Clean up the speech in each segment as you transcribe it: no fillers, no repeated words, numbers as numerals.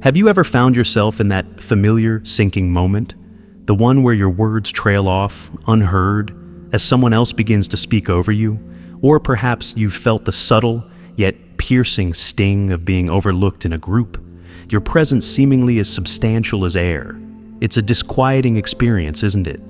Have you ever found yourself in that familiar sinking moment? The one where your words trail off, unheard, as someone else begins to speak over you? Or perhaps you've felt the subtle, yet piercing sting of being overlooked in a group. Your presence seemingly as substantial as air. It's a disquieting experience, isn't it?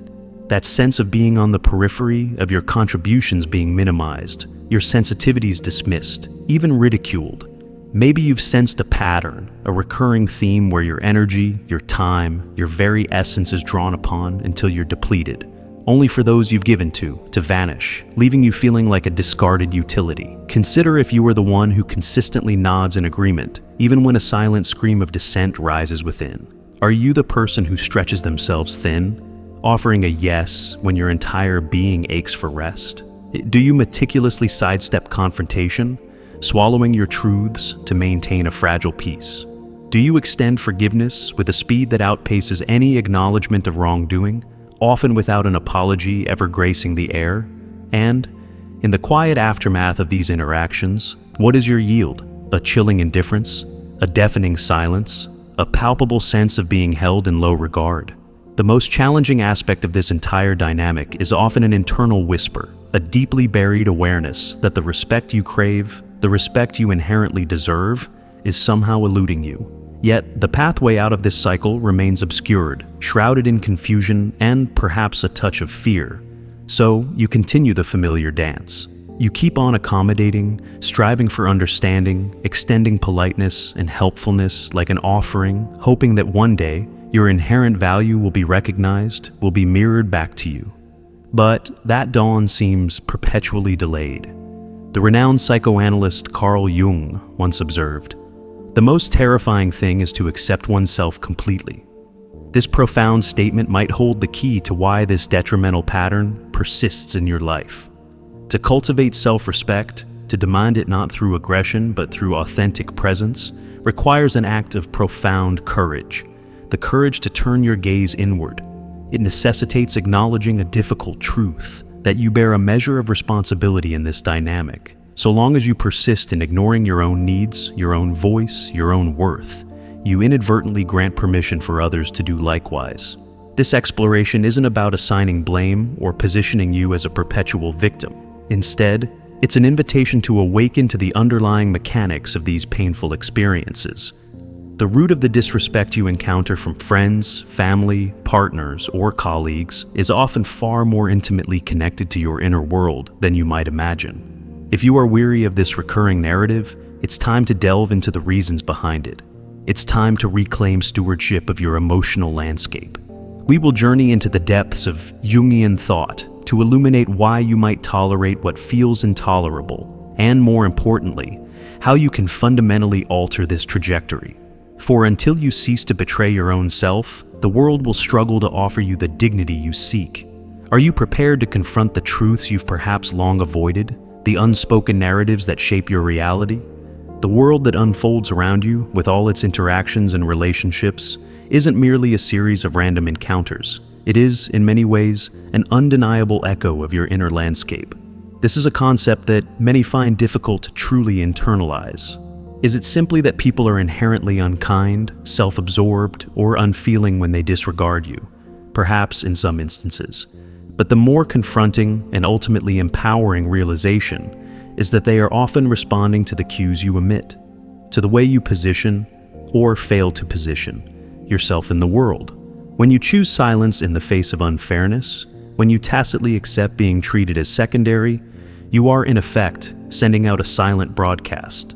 That sense of being on the periphery, of your contributions being minimized, your sensitivities dismissed, even ridiculed. Maybe you've sensed a pattern, a recurring theme where your energy, your time, your very essence is drawn upon until you're depleted, only for those you've given to vanish, leaving you feeling like a discarded utility. Consider if you were the one who consistently nods in agreement, even when a silent scream of dissent rises within. Are you the person who stretches themselves thin, offering a yes when your entire being aches for rest? Do you meticulously sidestep confrontation, swallowing your truths to maintain a fragile peace? Do you extend forgiveness with a speed that outpaces any acknowledgement of wrongdoing, often without an apology ever gracing the air? And, in the quiet aftermath of these interactions, what is your yield? A chilling indifference? A deafening silence? A palpable sense of being held in low regard? The most challenging aspect of this entire dynamic is often an internal whisper, a deeply buried awareness that the respect you crave, the respect you inherently deserve, is somehow eluding you. Yet, the pathway out of this cycle remains obscured, shrouded in confusion and perhaps a touch of fear. So, you continue the familiar dance. You keep on accommodating, striving for understanding, extending politeness and helpfulness like an offering, hoping that one day, your inherent value will be recognized, will be mirrored back to you. But that dawn seems perpetually delayed. The renowned psychoanalyst Carl Jung once observed, "The most terrifying thing is to accept oneself completely." This profound statement might hold the key to why this detrimental pattern persists in your life. To cultivate self-respect, to demand it not through aggression but through authentic presence, requires an act of profound courage, the courage to turn your gaze inward. It necessitates acknowledging a difficult truth, that you bear a measure of responsibility in this dynamic. So long as you persist in ignoring your own needs, your own voice, your own worth, you inadvertently grant permission for others to do likewise. This exploration isn't about assigning blame or positioning you as a perpetual victim. Instead, it's an invitation to awaken to the underlying mechanics of these painful experiences. The root of the disrespect you encounter from friends, family, partners, or colleagues is often far more intimately connected to your inner world than you might imagine. If you are weary of this recurring narrative, it's time to delve into the reasons behind it. It's time to reclaim stewardship of your emotional landscape. We will journey into the depths of Jungian thought to illuminate why you might tolerate what feels intolerable, and more importantly, how you can fundamentally alter this trajectory. For until you cease to betray your own self, the world will struggle to offer you the dignity you seek. Are you prepared to confront the truths you've perhaps long avoided, the unspoken narratives that shape your reality? The world that unfolds around you, with all its interactions and relationships, isn't merely a series of random encounters. It is, in many ways, an undeniable echo of your inner landscape. This is a concept that many find difficult to truly internalize. Is it simply that people are inherently unkind, self-absorbed, or unfeeling when they disregard you? Perhaps in some instances. But the more confronting and ultimately empowering realization is that they are often responding to the cues you emit, to the way you position, or fail to position, yourself in the world. When you choose silence in the face of unfairness, when you tacitly accept being treated as secondary, you are in effect sending out a silent broadcast.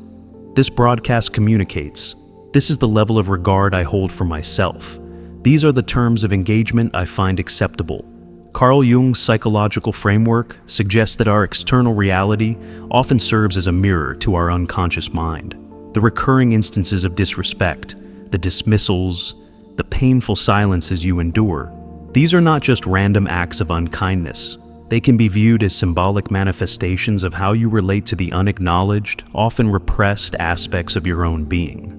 This broadcast communicates, "This is the level of regard I hold for myself. These are the terms of engagement I find acceptable." Carl Jung's psychological framework suggests that our external reality often serves as a mirror to our unconscious mind. The recurring instances of disrespect, the dismissals, the painful silences you endure, these are not just random acts of unkindness. They can be viewed as symbolic manifestations of how you relate to the unacknowledged, often repressed aspects of your own being.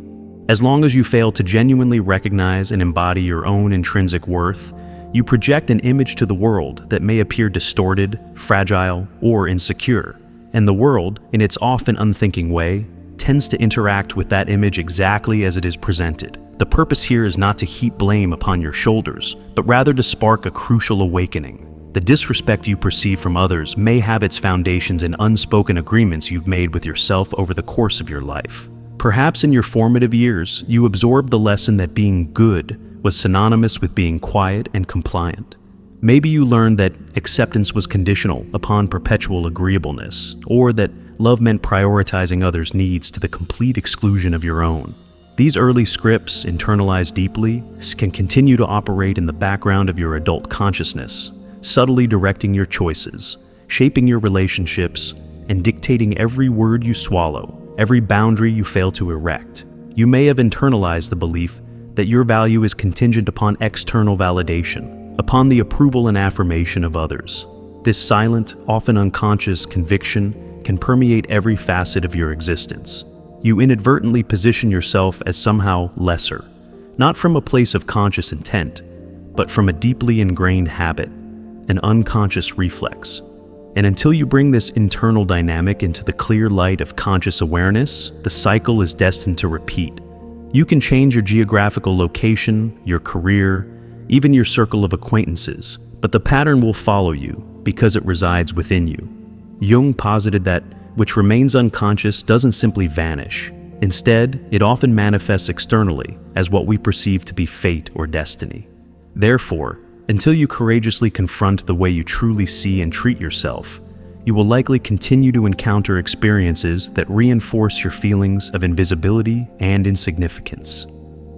As long as you fail to genuinely recognize and embody your own intrinsic worth, you project an image to the world that may appear distorted, fragile, or insecure. And the world, in its often unthinking way, tends to interact with that image exactly as it is presented. The purpose here is not to heap blame upon your shoulders, but rather to spark a crucial awakening. The disrespect you perceive from others may have its foundations in unspoken agreements you've made with yourself over the course of your life. Perhaps in your formative years, you absorbed the lesson that being good was synonymous with being quiet and compliant. Maybe you learned that acceptance was conditional upon perpetual agreeableness, or that love meant prioritizing others' needs to the complete exclusion of your own. These early scripts, internalized deeply, can continue to operate in the background of your adult consciousness, subtly directing your choices, shaping your relationships, and dictating every word you swallow, every boundary you fail to erect. You may have internalized the belief that your value is contingent upon external validation, upon the approval and affirmation of others. This silent, often unconscious conviction can permeate every facet of your existence. You inadvertently position yourself as somehow lesser, not from a place of conscious intent, but from a deeply ingrained habit, an unconscious reflex. And until you bring this internal dynamic into the clear light of conscious awareness, the cycle is destined to repeat. You can change your geographical location, your career, even your circle of acquaintances, but the pattern will follow you because it resides within you. Jung posited that which remains unconscious doesn't simply vanish. Instead, it often manifests externally as what we perceive to be fate or destiny. Therefore, until you courageously confront the way you truly see and treat yourself, you will likely continue to encounter experiences that reinforce your feelings of invisibility and insignificance.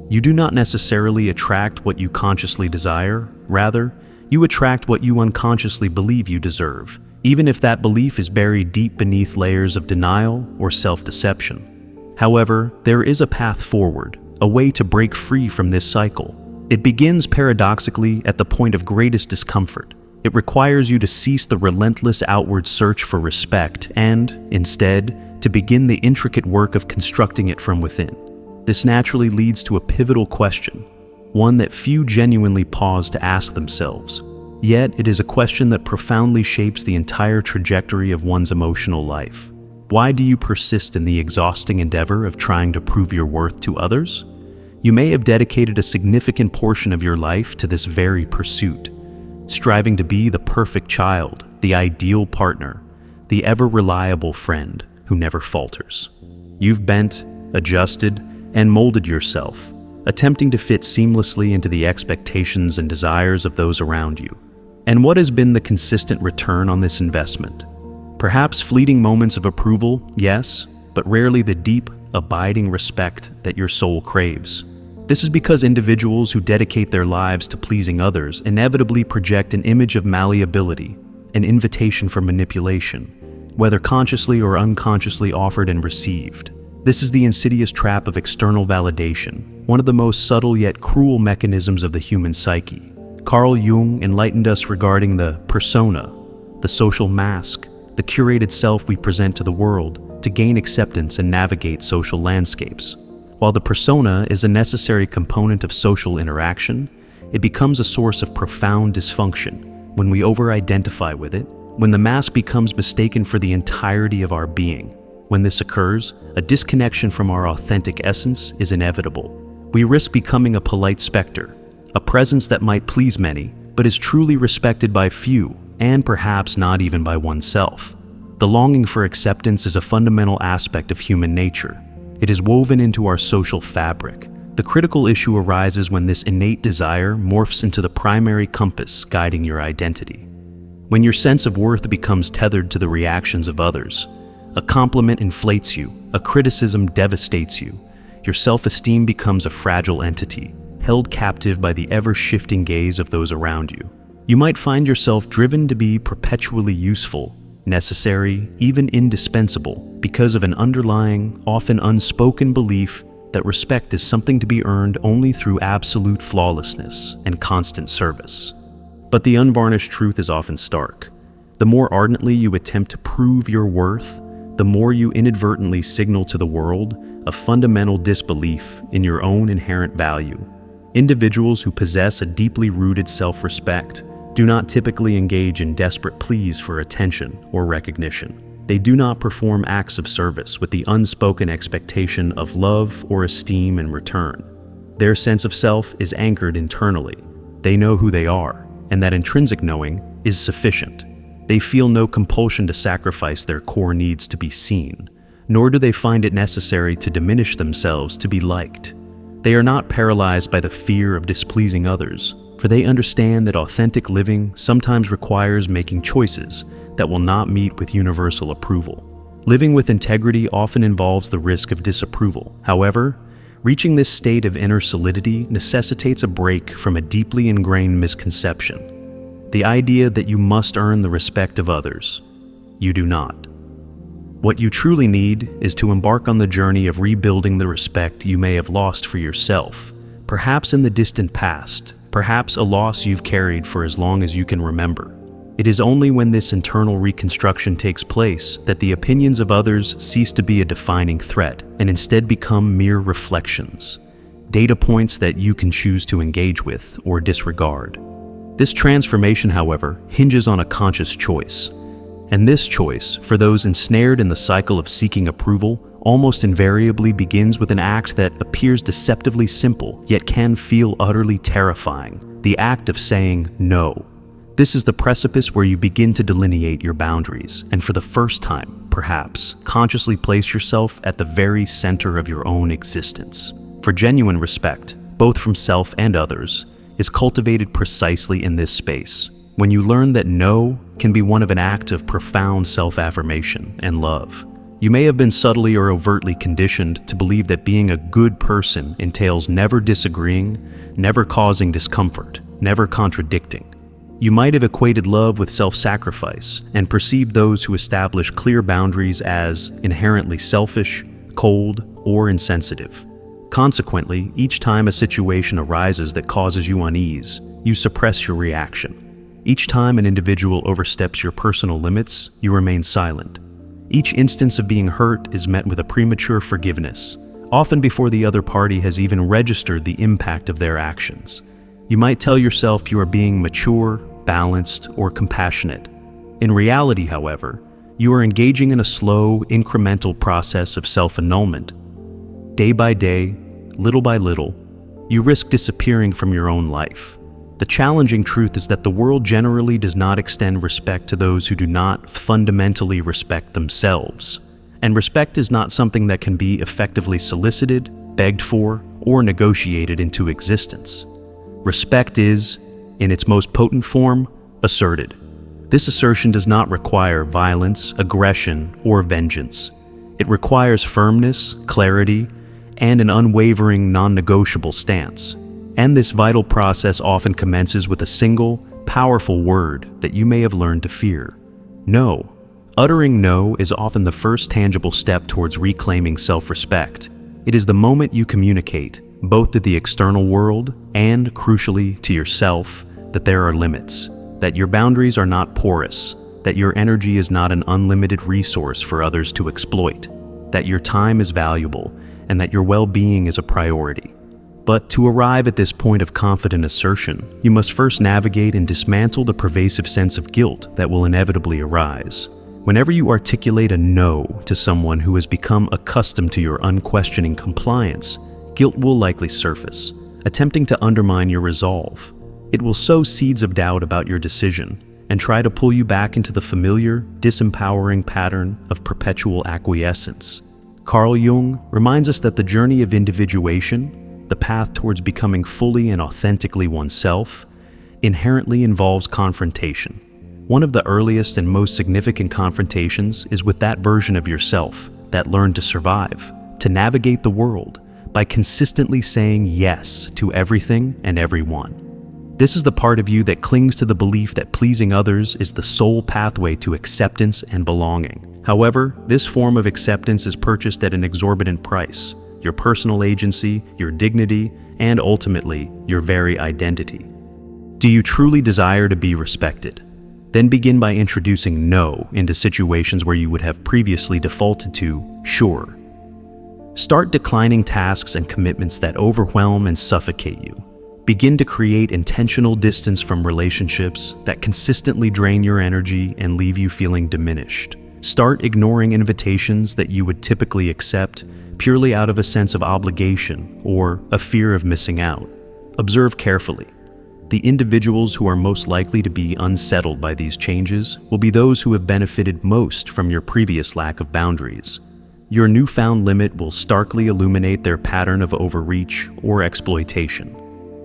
You do not necessarily attract what you consciously desire. Rather, you attract what you unconsciously believe you deserve, even if that belief is buried deep beneath layers of denial or self-deception. However, there is a path forward, a way to break free from this cycle. It begins paradoxically at the point of greatest discomfort. It requires you to cease the relentless outward search for respect and, instead, to begin the intricate work of constructing it from within. This naturally leads to a pivotal question, one that few genuinely pause to ask themselves. Yet, it is a question that profoundly shapes the entire trajectory of one's emotional life. Why do you persist in the exhausting endeavor of trying to prove your worth to others? You may have dedicated a significant portion of your life to this very pursuit, striving to be the perfect child, the ideal partner, the ever-reliable friend who never falters. You've bent, adjusted, and molded yourself, attempting to fit seamlessly into the expectations and desires of those around you. And what has been the consistent return on this investment? Perhaps fleeting moments of approval, yes, but rarely the deep, abiding respect that your soul craves. This is because individuals who dedicate their lives to pleasing others inevitably project an image of malleability, an invitation for manipulation, whether consciously or unconsciously offered and received. This is the insidious trap of external validation, one of the most subtle yet cruel mechanisms of the human psyche. Carl Jung enlightened us regarding the persona, the social mask, the curated self we present to the world to gain acceptance and navigate social landscapes. While the persona is a necessary component of social interaction, it becomes a source of profound dysfunction when we over-identify with it, when the mask becomes mistaken for the entirety of our being. When this occurs, a disconnection from our authentic essence is inevitable. We risk becoming a polite specter, a presence that might please many, but is truly respected by few, and perhaps not even by oneself. The longing for acceptance is a fundamental aspect of human nature. It is woven into our social fabric. The critical issue arises when this innate desire morphs into the primary compass guiding your identity. When your sense of worth becomes tethered to the reactions of others, a compliment inflates you, a criticism devastates you. Your self-esteem becomes a fragile entity, held captive by the ever-shifting gaze of those around you. You might find yourself driven to be perpetually useful, necessary, even indispensable, because of an underlying, often unspoken belief that respect is something to be earned only through absolute flawlessness and constant service. But the unvarnished truth is often stark. The more ardently you attempt to prove your worth, the more you inadvertently signal to the world a fundamental disbelief in your own inherent value. Individuals who possess a deeply rooted self-respect do not typically engage in desperate pleas for attention or recognition. They do not perform acts of service with the unspoken expectation of love or esteem in return. Their sense of self is anchored internally. They know who they are, and that intrinsic knowing is sufficient. They feel no compulsion to sacrifice their core needs to be seen, nor do they find it necessary to diminish themselves to be liked. They are not paralyzed by the fear of displeasing others, for they understand that authentic living sometimes requires making choices that will not meet with universal approval. Living with integrity often involves the risk of disapproval. However, reaching this state of inner solidity necessitates a break from a deeply ingrained misconception: the idea that you must earn the respect of others. You do not. What you truly need is to embark on the journey of rebuilding the respect you may have lost for yourself, perhaps in the distant past, perhaps a loss you've carried for as long as you can remember. It is only when this internal reconstruction takes place that the opinions of others cease to be a defining threat and instead become mere reflections, data points that you can choose to engage with or disregard. This transformation, however, hinges on a conscious choice. And this choice, for those ensnared in the cycle of seeking approval, almost invariably begins with an act that appears deceptively simple, yet can feel utterly terrifying: the act of saying no. This is the precipice where you begin to delineate your boundaries, and for the first time, perhaps, consciously place yourself at the very center of your own existence. For genuine respect, both from self and others, is cultivated precisely in this space, when you learn that no can be one of an act of profound self-affirmation and love. You may have been subtly or overtly conditioned to believe that being a good person entails never disagreeing, never causing discomfort, never contradicting. You might have equated love with self-sacrifice and perceived those who establish clear boundaries as inherently selfish, cold, or insensitive. Consequently, each time a situation arises that causes you unease, you suppress your reaction. Each time an individual oversteps your personal limits, you remain silent. Each instance of being hurt is met with a premature forgiveness, often before the other party has even registered the impact of their actions. You might tell yourself you are being mature, balanced, or compassionate. In reality, however, you are engaging in a slow, incremental process of self-annulment. Day by day, little by little, you risk disappearing from your own life. The challenging truth is that the world generally does not extend respect to those who do not fundamentally respect themselves. And respect is not something that can be effectively solicited, begged for, or negotiated into existence. Respect is, in its most potent form, asserted. This assertion does not require violence, aggression, or vengeance. It requires firmness, clarity, and an unwavering, non-negotiable stance. And this vital process often commences with a single, powerful word that you may have learned to fear: no. Uttering no is often the first tangible step towards reclaiming self-respect. It is the moment you communicate, both to the external world and, crucially, to yourself, that there are limits, that your boundaries are not porous, that your energy is not an unlimited resource for others to exploit, that your time is valuable, and that your well-being is a priority. But to arrive at this point of confident assertion, you must first navigate and dismantle the pervasive sense of guilt that will inevitably arise. Whenever you articulate a no to someone who has become accustomed to your unquestioning compliance, guilt will likely surface, attempting to undermine your resolve. It will sow seeds of doubt about your decision and try to pull you back into the familiar, disempowering pattern of perpetual acquiescence. Carl Jung reminds us that the journey of individuation, the path towards becoming fully and authentically oneself, inherently involves confrontation. One of the earliest and most significant confrontations is with that version of yourself that learned to survive, to navigate the world, by consistently saying yes to everything and everyone. This is the part of you that clings to the belief that pleasing others is the sole pathway to acceptance and belonging. However, this form of acceptance is purchased at an exorbitant price: your personal agency, your dignity, and ultimately, your very identity. Do you truly desire to be respected? Then begin by introducing no into situations where you would have previously defaulted to sure. Start declining tasks and commitments that overwhelm and suffocate you. Begin to create intentional distance from relationships that consistently drain your energy and leave you feeling diminished. Start ignoring invitations that you would typically accept purely out of a sense of obligation or a fear of missing out. Observe carefully. The individuals who are most likely to be unsettled by these changes will be those who have benefited most from your previous lack of boundaries. Your newfound limit will starkly illuminate their pattern of overreach or exploitation.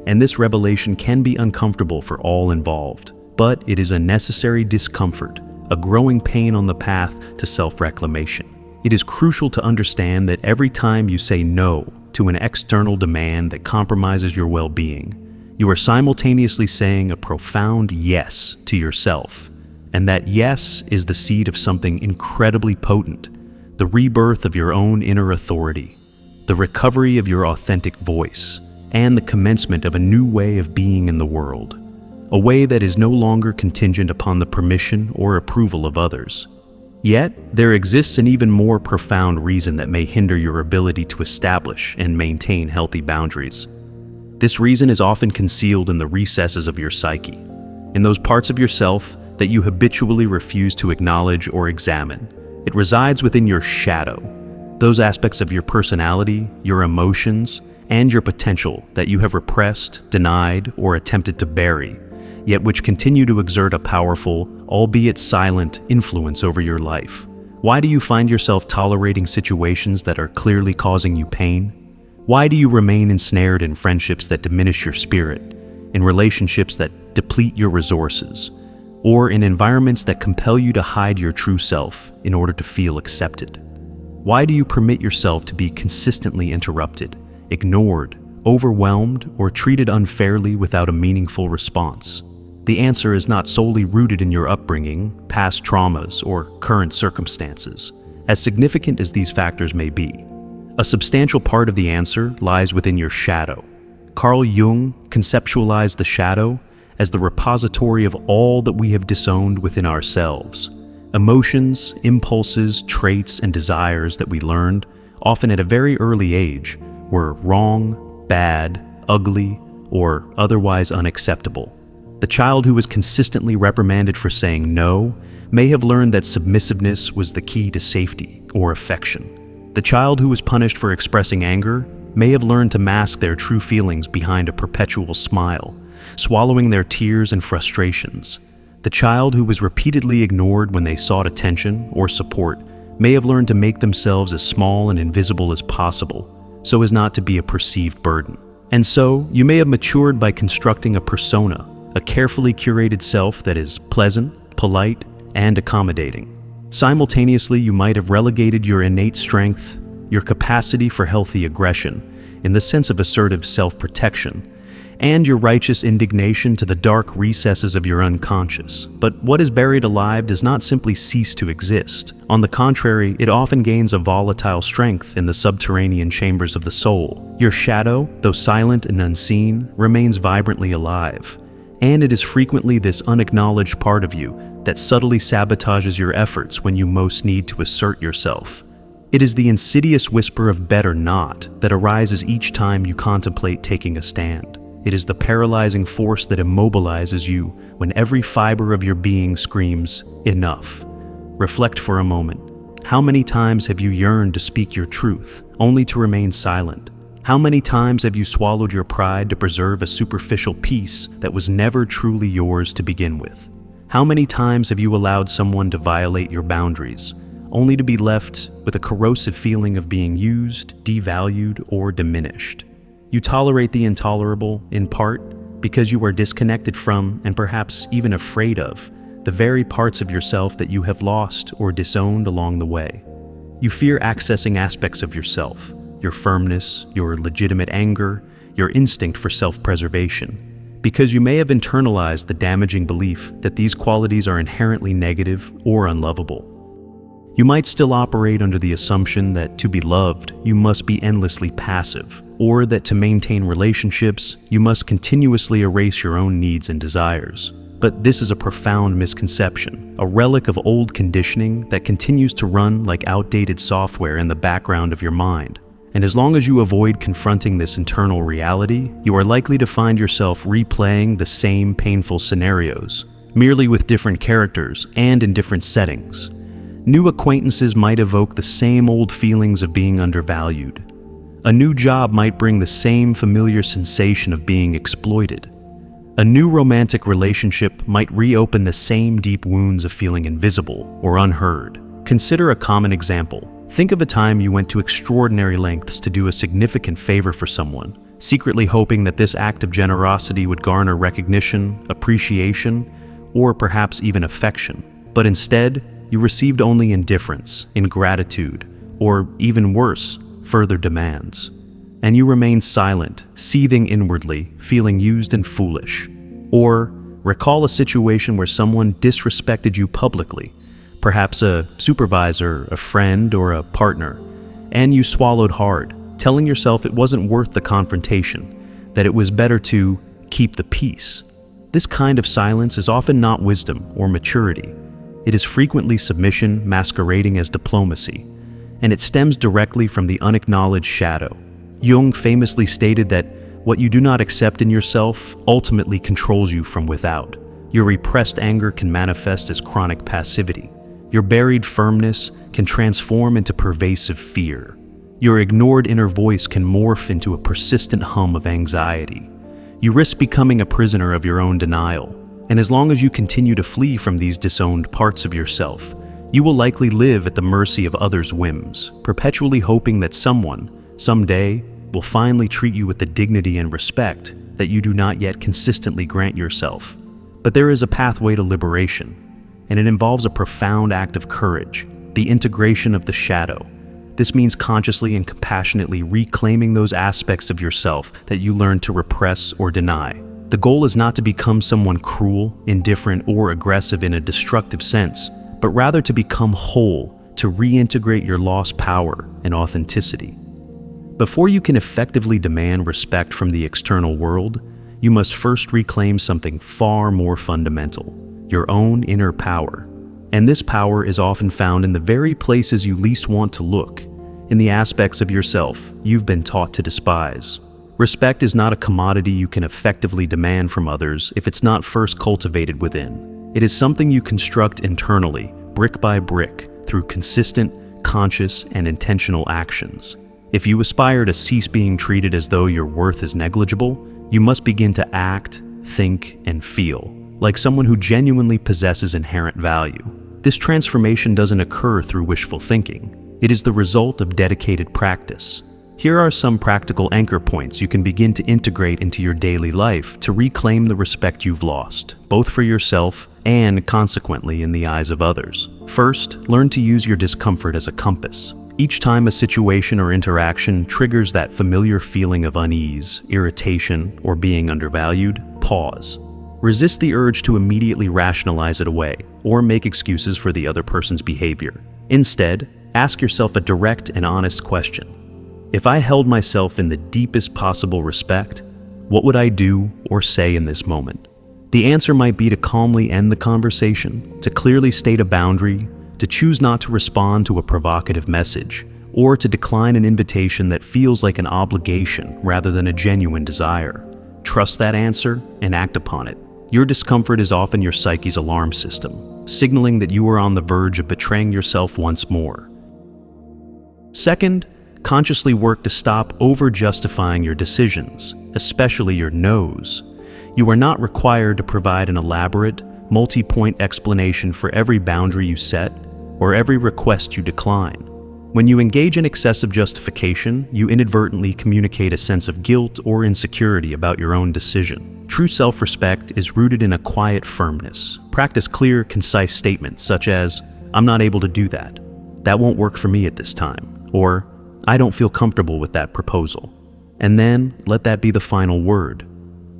And this revelation can be uncomfortable for all involved, but it is a necessary discomfort, a growing pain on the path to self-reclamation. It is crucial to understand that every time you say no to an external demand that compromises your well-being, you are simultaneously saying a profound yes to yourself. And that yes is the seed of something incredibly potent, the rebirth of your own inner authority, the recovery of your authentic voice, and the commencement of a new way of being in the world, a way that is no longer contingent upon the permission or approval of others. Yet, there exists an even more profound reason that may hinder your ability to establish and maintain healthy boundaries. This reason is often concealed in the recesses of your psyche, in those parts of yourself that you habitually refuse to acknowledge or examine. It resides within your shadow, those aspects of your personality, your emotions, and your potential that you have repressed, denied, or attempted to bury, yet which continue to exert a powerful, albeit silent, influence over your life. Why do you find yourself tolerating situations that are clearly causing you pain? Why do you remain ensnared in friendships that diminish your spirit, in relationships that deplete your resources, or in environments that compel you to hide your true self in order to feel accepted? Why do you permit yourself to be consistently interrupted, ignored, overwhelmed, or treated unfairly without a meaningful response? The answer is not solely rooted in your upbringing, past traumas, or current circumstances, as significant as these factors may be. A substantial part of the answer lies within your shadow. Carl Jung conceptualized the shadow as the repository of all that we have disowned within ourselves. Emotions, impulses, traits, and desires that we learned, often at a very early age, were wrong, bad, ugly, or otherwise unacceptable. The child who was consistently reprimanded for saying no may have learned that submissiveness was the key to safety or affection. The child who was punished for expressing anger may have learned to mask their true feelings behind a perpetual smile, swallowing their tears and frustrations. The child who was repeatedly ignored when they sought attention or support may have learned to make themselves as small and invisible as possible, so as not to be a perceived burden. And so, you may have matured by constructing a persona, a carefully curated self that is pleasant, polite, and accommodating. Simultaneously, you might have relegated your innate strength, your capacity for healthy aggression, in the sense of assertive self-protection, and your righteous indignation to the dark recesses of your unconscious. But what is buried alive does not simply cease to exist. On the contrary, it often gains a volatile strength in the subterranean chambers of the soul. Your shadow, though silent and unseen, remains vibrantly alive. And it is frequently this unacknowledged part of you that subtly sabotages your efforts when you most need to assert yourself. It is the insidious whisper of better not that arises each time you contemplate taking a stand. It is the paralyzing force that immobilizes you when every fiber of your being screams, enough. Reflect for a moment. How many times have you yearned to speak your truth, only to remain silent? How many times have you swallowed your pride to preserve a superficial peace that was never truly yours to begin with? How many times have you allowed someone to violate your boundaries, only to be left with a corrosive feeling of being used, devalued, or diminished? You tolerate the intolerable, in part, because you are disconnected from, and perhaps even afraid of, the very parts of yourself that you have lost or disowned along the way. You fear accessing aspects of yourself, your firmness, your legitimate anger, your instinct for self-preservation, because you may have internalized the damaging belief that these qualities are inherently negative or unlovable. You might still operate under the assumption that to be loved, you must be endlessly passive, or that to maintain relationships, you must continuously erase your own needs and desires. But this is a profound misconception, a relic of old conditioning that continues to run like outdated software in the background of your mind. And as long as you avoid confronting this internal reality, you are likely to find yourself replaying the same painful scenarios, merely with different characters and in different settings. New acquaintances might evoke the same old feelings of being undervalued. A new job might bring the same familiar sensation of being exploited. A new romantic relationship might reopen the same deep wounds of feeling invisible or unheard. Consider a common example. Think of a time you went to extraordinary lengths to do a significant favor for someone, secretly hoping that this act of generosity would garner recognition, appreciation, or perhaps even affection. But instead, you received only indifference, ingratitude, or even worse, further demands. And you remained silent, seething inwardly, feeling used and foolish. Or recall a situation where someone disrespected you publicly, perhaps a supervisor, a friend, or a partner, and you swallowed hard, telling yourself it wasn't worth the confrontation, that it was better to keep the peace. This kind of silence is often not wisdom or maturity. It is frequently submission masquerading as diplomacy, and it stems directly from the unacknowledged shadow. Jung famously stated that what you do not accept in yourself ultimately controls you from without. Your repressed anger can manifest as chronic passivity. Your buried firmness can transform into pervasive fear. Your ignored inner voice can morph into a persistent hum of anxiety. You risk becoming a prisoner of your own denial, and as long as you continue to flee from these disowned parts of yourself, you will likely live at the mercy of others' whims, perpetually hoping that someone, someday, will finally treat you with the dignity and respect that you do not yet consistently grant yourself. But there is a pathway to liberation, and it involves a profound act of courage, the integration of the shadow. This means consciously and compassionately reclaiming those aspects of yourself that you learned to repress or deny. The goal is not to become someone cruel, indifferent, or aggressive in a destructive sense, but rather to become whole, to reintegrate your lost power and authenticity. Before you can effectively demand respect from the external world, you must first reclaim something far more fundamental, your own inner power. And this power is often found in the very places you least want to look, in the aspects of yourself you've been taught to despise. Respect is not a commodity you can effectively demand from others if it's not first cultivated within. It is something you construct internally, brick by brick, through consistent, conscious, and intentional actions. If you aspire to cease being treated as though your worth is negligible, you must begin to act, think, and feel like someone who genuinely possesses inherent value. This transformation doesn't occur through wishful thinking. It is the result of dedicated practice. Here are some practical anchor points you can begin to integrate into your daily life to reclaim the respect you've lost, both for yourself and, consequently, in the eyes of others. First, learn to use your discomfort as a compass. Each time a situation or interaction triggers that familiar feeling of unease, irritation, or being undervalued, pause. Resist the urge to immediately rationalize it away or make excuses for the other person's behavior. Instead, ask yourself a direct and honest question. If I held myself in the deepest possible respect, what would I do or say in this moment? The answer might be to calmly end the conversation, to clearly state a boundary, to choose not to respond to a provocative message, or to decline an invitation that feels like an obligation rather than a genuine desire. Trust that answer and act upon it. Your discomfort is often your psyche's alarm system, signaling that you are on the verge of betraying yourself once more. Second, consciously work to stop over-justifying your decisions, especially your no's. You are not required to provide an elaborate, multi-point explanation for every boundary you set or every request you decline. When you engage in excessive justification, you inadvertently communicate a sense of guilt or insecurity about your own decision. True self-respect is rooted in a quiet firmness. Practice clear, concise statements such as, "I'm not able to do that. That won't work for me at this time," or "I don't feel comfortable with that proposal." And then let that be the final word.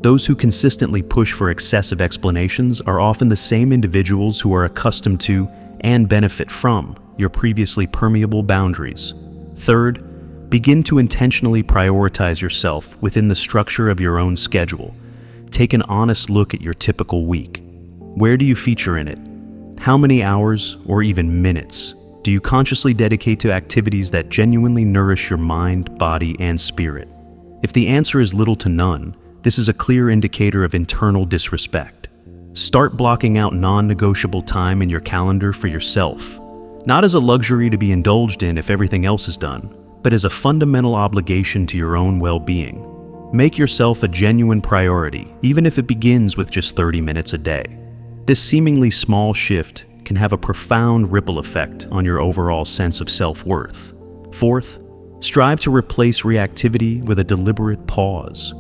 Those who consistently push for excessive explanations are often the same individuals who are accustomed to and benefit from your previously permeable boundaries. Third, begin to intentionally prioritize yourself within the structure of your own schedule. Take an honest look at your typical week. Where do you feature in it? How many hours, or even minutes, do you consciously dedicate to activities that genuinely nourish your mind, body, and spirit? If the answer is little to none, this is a clear indicator of internal disrespect. Start blocking out non-negotiable time in your calendar for yourself. not as a luxury to be indulged in if everything else is done, but as a fundamental obligation to your own well-being. Make yourself a genuine priority, even if it begins with just 30 minutes a day. This seemingly small shift can have a profound ripple effect on your overall sense of self-worth. Fourth, strive to replace reactivity with a deliberate pause.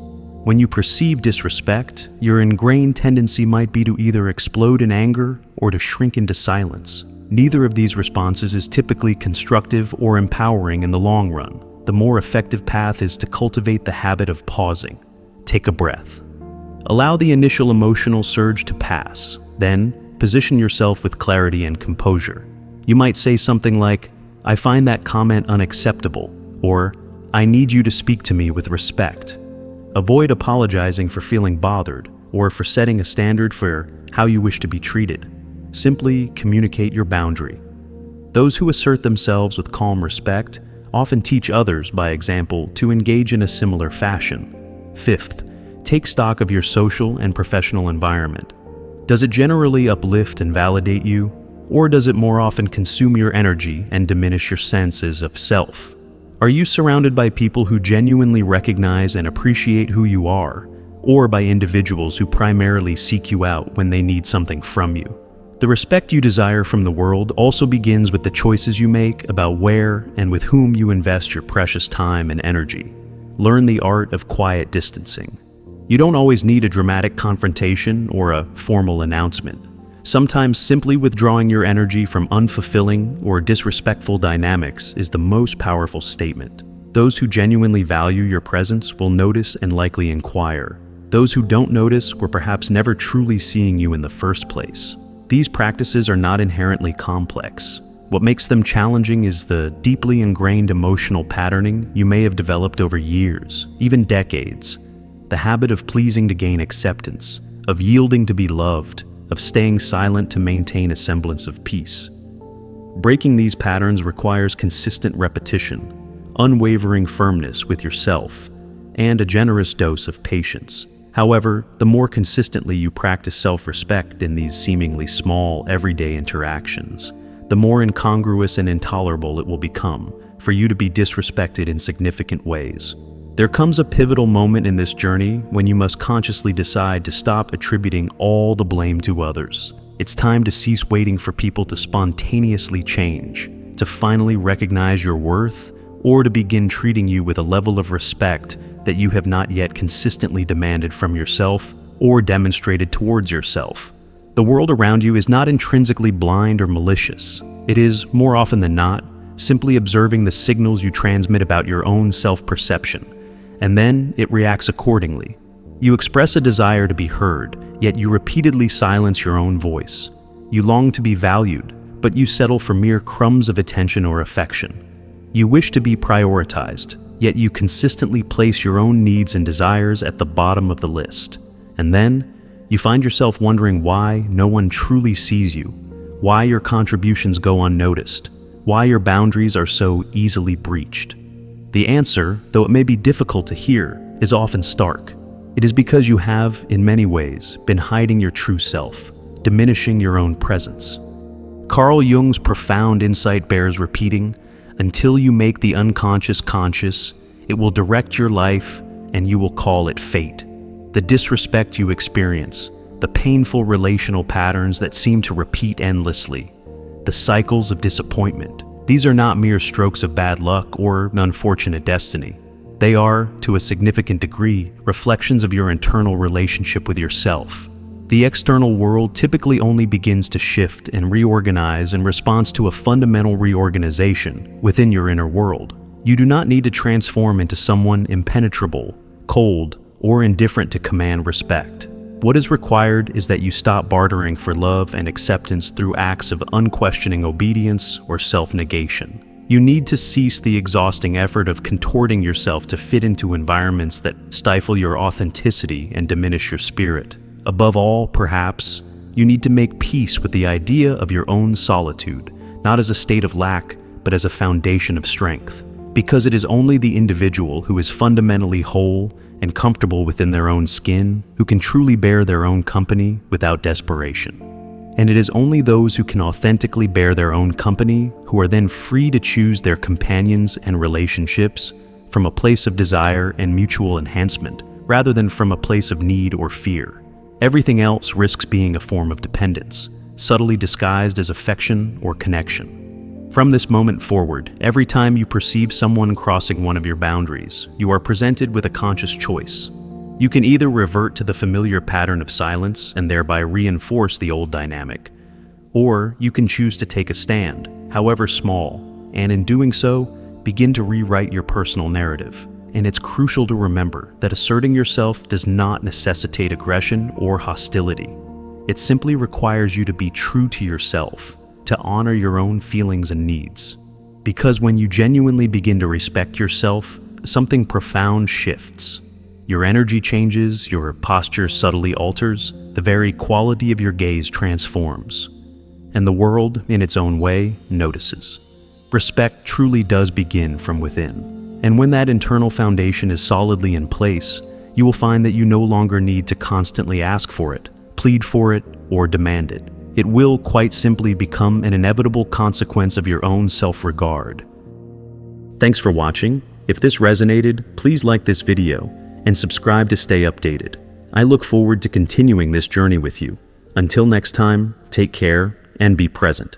When you perceive disrespect, your ingrained tendency might be to either explode in anger or to shrink into silence. Neither of these responses is typically constructive or empowering in the long run. The more effective path is to cultivate the habit of pausing. Take a breath. Allow the initial emotional surge to pass. Then, position yourself with clarity and composure. You might say something like, "I find that comment unacceptable," or "I need you to speak to me with respect." Avoid apologizing for feeling bothered or for setting a standard for how you wish to be treated. Simply communicate your boundary. Those who assert themselves with calm respect often teach others by example to engage in a similar fashion. Fifth, take stock of your social and professional environment. Does it generally uplift and validate you, or does it more often consume your energy and diminish your senses of self? Are you surrounded by people who genuinely recognize and appreciate who you are, or by individuals who primarily seek you out when they need something from you? The respect you desire from the world also begins with the choices you make about where and with whom you invest your precious time and energy. Learn the art of quiet distancing. You don't always need a dramatic confrontation or a formal announcement. Sometimes simply withdrawing your energy from unfulfilling or disrespectful dynamics is the most powerful statement. Those who genuinely value your presence will notice and likely inquire. Those who don't notice were perhaps never truly seeing you in the first place. These practices are not inherently complex. What makes them challenging is the deeply ingrained emotional patterning you may have developed over years, even decades. The habit of pleasing to gain acceptance, of yielding to be loved, of staying silent to maintain a semblance of peace. Breaking these patterns requires consistent repetition, unwavering firmness with yourself, and a generous dose of patience. However, the more consistently you practice self-respect in these seemingly small, everyday interactions, the more incongruous and intolerable it will become for you to be disrespected in significant ways. There comes a pivotal moment in this journey when you must consciously decide to stop attributing all the blame to others. It's time to cease waiting for people to spontaneously change, to finally recognize your worth, or to begin treating you with a level of respect that you have not yet consistently demanded from yourself or demonstrated towards yourself. The world around you is not intrinsically blind or malicious. It is, more often than not, simply observing the signals you transmit about your own self-perception, and then it reacts accordingly. You express a desire to be heard, yet you repeatedly silence your own voice. You long to be valued, but you settle for mere crumbs of attention or affection. You wish to be prioritized, yet you consistently place your own needs and desires at the bottom of the list. And then, you find yourself wondering why no one truly sees you, why your contributions go unnoticed, why your boundaries are so easily breached. The answer, though it may be difficult to hear, is often stark. It is because you have, in many ways, been hiding your true self, diminishing your own presence. Carl Jung's profound insight bears repeating: until you make the unconscious conscious, it will direct your life and you will call it fate. The disrespect you experience, the painful relational patterns that seem to repeat endlessly, the cycles of disappointment, these are not mere strokes of bad luck or unfortunate destiny. They are, to a significant degree, reflections of your internal relationship with yourself. The external world typically only begins to shift and reorganize in response to a fundamental reorganization within your inner world. You do not need to transform into someone impenetrable, cold, or indifferent to command respect. What is required is that you stop bartering for love and acceptance through acts of unquestioning obedience or self-negation. You need to cease the exhausting effort of contorting yourself to fit into environments that stifle your authenticity and diminish your spirit. Above all, perhaps, you need to make peace with the idea of your own solitude, not as a state of lack, but as a foundation of strength. Because it is only the individual who is fundamentally whole and comfortable within their own skin who can truly bear their own company without desperation. And it is only those who can authentically bear their own company who are then free to choose their companions and relationships from a place of desire and mutual enhancement, rather than from a place of need or fear. Everything else risks being a form of dependence, subtly disguised as affection or connection. From this moment forward, every time you perceive someone crossing one of your boundaries, you are presented with a conscious choice. You can either revert to the familiar pattern of silence and thereby reinforce the old dynamic, or you can choose to take a stand, however small, and in doing so, begin to rewrite your personal narrative. And it's crucial to remember that asserting yourself does not necessitate aggression or hostility. It simply requires you to be true to yourself, to honor your own feelings and needs. Because when you genuinely begin to respect yourself, something profound shifts. Your energy changes, your posture subtly alters, the very quality of your gaze transforms. And the world, in its own way, notices. Respect truly does begin from within. And when that internal foundation is solidly in place, you will find that you no longer need to constantly ask for it, plead for it, or demand it. It will quite simply become an inevitable consequence of your own self-regard. Thanks for watching. If this resonated, please like this video and subscribe to stay updated. I look forward to continuing this journey with you. Until next time, take care and be present.